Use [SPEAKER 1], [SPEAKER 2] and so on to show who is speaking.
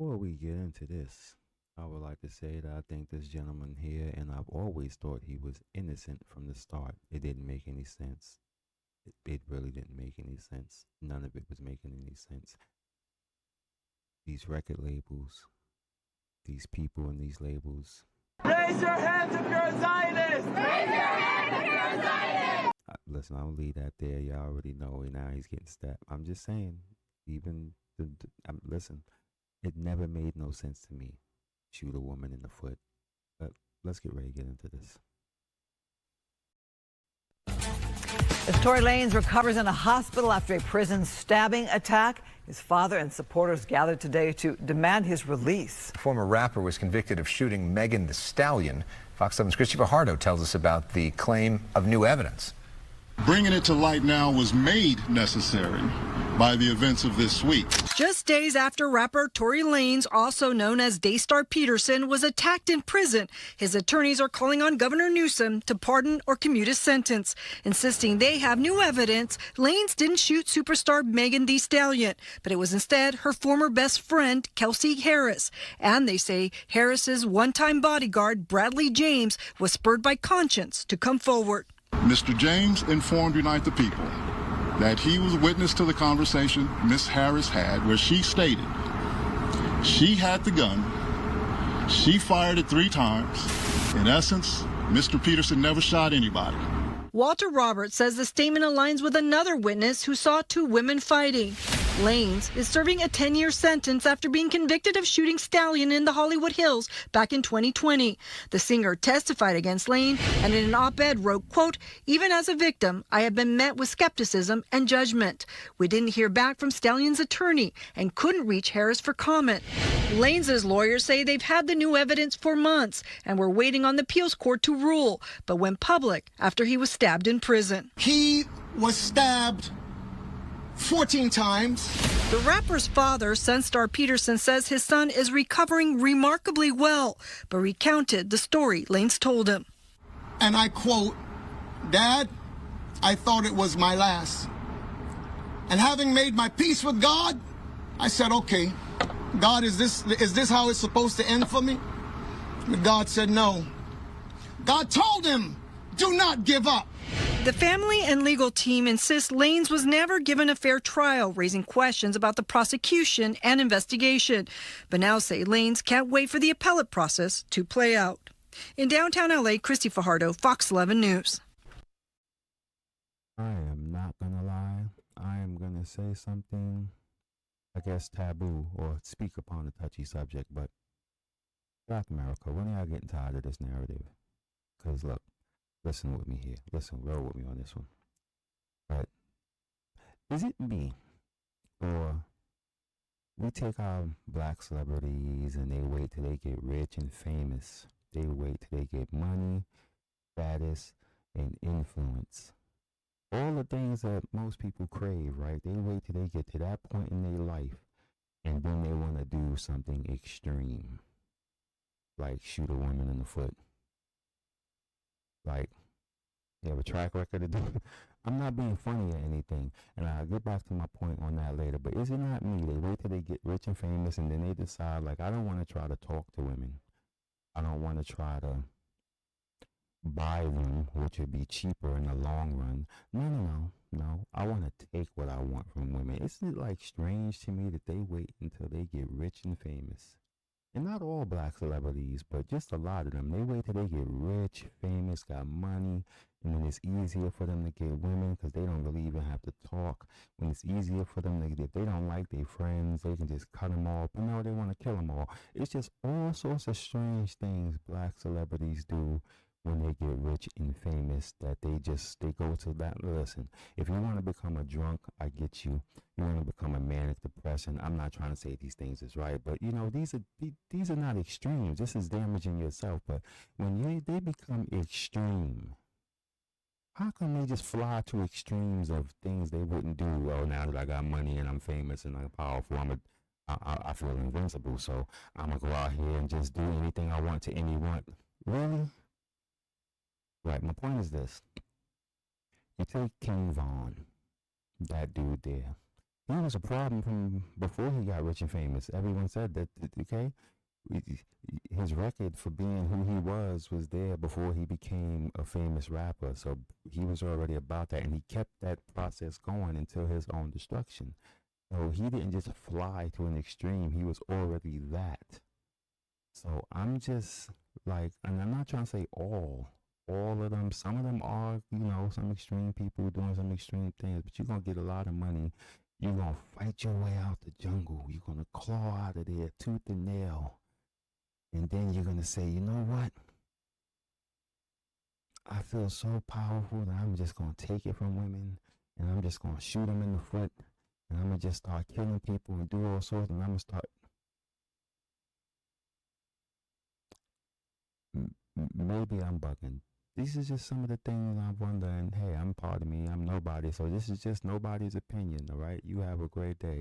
[SPEAKER 1] Before we get into this, I would like to say that I think this gentleman here, and I've always thought he was innocent from the start. It didn't make any sense. It really didn't make any sense. None of it was making any sense. These record labels, these people in these labels.
[SPEAKER 2] Raise your hands if you're a Zionist! Raise your hands if you're a Zionist!
[SPEAKER 1] Listen, I'll leave that there. Y'all already know. And now he's getting stabbed. I'm just saying, even listen, it never made no sense to me. Shoot a woman in the foot. But let's get ready to get into this.
[SPEAKER 3] As Tory Lanez recovers in a hospital after a prison stabbing attack, his father and supporters gathered today to demand his release.
[SPEAKER 4] The former rapper was convicted of shooting Megan Thee Stallion. Fox 7's Christy Fajardo tells us about the claim of new evidence.
[SPEAKER 5] Bringing it to light now was made necessary by the events of this week.
[SPEAKER 6] Just days after rapper Tory Lanez, also known as Daystar Peterson, was attacked in prison, his attorneys are calling on Governor Newsom to pardon or commute his sentence, insisting they have new evidence Lanez didn't shoot superstar Megan Thee Stallion, but it was instead her former best friend, Kelsey Harris. And they say Harris's one-time bodyguard, Bradley James, was spurred by conscience to come forward.
[SPEAKER 5] Mr. James informed Unite the People that he was witness to the conversation Miss Harris had where she stated she had the gun, she fired it 3 times. In essence, Mr. Peterson never shot anybody.
[SPEAKER 6] Walter Roberts says the statement aligns with another witness who saw 2 women fighting. Lanez is serving a 10-year sentence after being convicted of shooting Stallion in the Hollywood Hills back in 2020. The singer testified against Lanez and in an op-ed wrote, quote, "Even as a victim, I have been met with skepticism and judgment. We didn't hear back from Stallion's attorney and couldn't reach Harris for comment." Lanez's lawyers say they've had the new evidence for months and were waiting on the appeals court to rule, but went public after he was stabbed in prison.
[SPEAKER 7] He was stabbed 14 times.
[SPEAKER 6] The rapper's father, Sunstar Peterson, says his son is recovering remarkably well, but recounted the story Lanez told him.
[SPEAKER 7] And I quote, "Dad, I thought it was my last. And having made my peace with God, I said, okay, God, is this how it's supposed to end for me?" But God said no. God told him, "Do not give up."
[SPEAKER 6] The family and legal team insist Lanez was never given a fair trial, raising questions about the prosecution and investigation. But now say Lanez can't wait for the appellate process to play out. In downtown LA, Christy Fajardo, Fox 11 News.
[SPEAKER 1] I am not going to lie. I am going to say something, I guess, taboo or speak upon a touchy subject. But Black America, when are y'all getting tired of this narrative? Because look, listen with me here. Listen, roll with me on this one. But is it me, or we take our black celebrities and they wait till they get rich and famous? They wait till they get money, status, and influence. All the things that most people crave, right? They wait till they get to that point in their life, and then they want to do something extreme, like shoot a woman in the foot. Like, they have a track record of doing. I'm not being funny or anything, and I'll get back to my point on that later. But is it not me? They wait till they get rich and famous, and then they decide, like, I don't want to try to talk to women. I don't want to try to buy them, which would be cheaper in the long run. No. I want to take what I want from women. Isn't it, like, strange to me that they wait until they get rich and famous? And not all black celebrities, but just a lot of them. They wait till they get rich, famous, got money, and then it's easier for them to get women because they don't really even have to talk. When it's easier for them to, if they don't like their friends, they can just cut them off. But no, they want to kill them all. It's just all sorts of strange things black celebrities do when they get rich and famous, that they go to that. Listen, if you want to become a drunk, I get you. You want to become a manic depression. I'm not trying to say these things is right, but these are not extremes. This is damaging yourself. But when they become extreme, how come they just fly to extremes of things they wouldn't do? Well, now that I got money and I'm famous and I'm powerful, I feel invincible, so I'm gonna go out here and just do anything I want to anyone. Really? Right, my point is this. You take King Von, that dude there. he was a problem from before he got rich and famous. Everyone said that, okay? His record for being who he was there before he became a famous rapper. So he was already about that, and he kept that process going until his own destruction. So he didn't just fly to an extreme. He was already that. So I'm just like, and I'm not trying to say all of them. Some of them are, you know, some extreme people doing some extreme things, but you're going to get a lot of money. You're going to fight your way out the jungle. You're going to claw out of there tooth and nail. And then you're going to say, you know what? I feel so powerful that I'm just going to take it from women, and I'm just going to shoot them in the foot, and I'm going to just start killing people and do all sorts, and I'm going to start. Maybe I'm bugging. These are just some of the things I'm wondering. Hey, I'm part of me. I'm nobody. So this is just nobody's opinion, all right? You have a great day.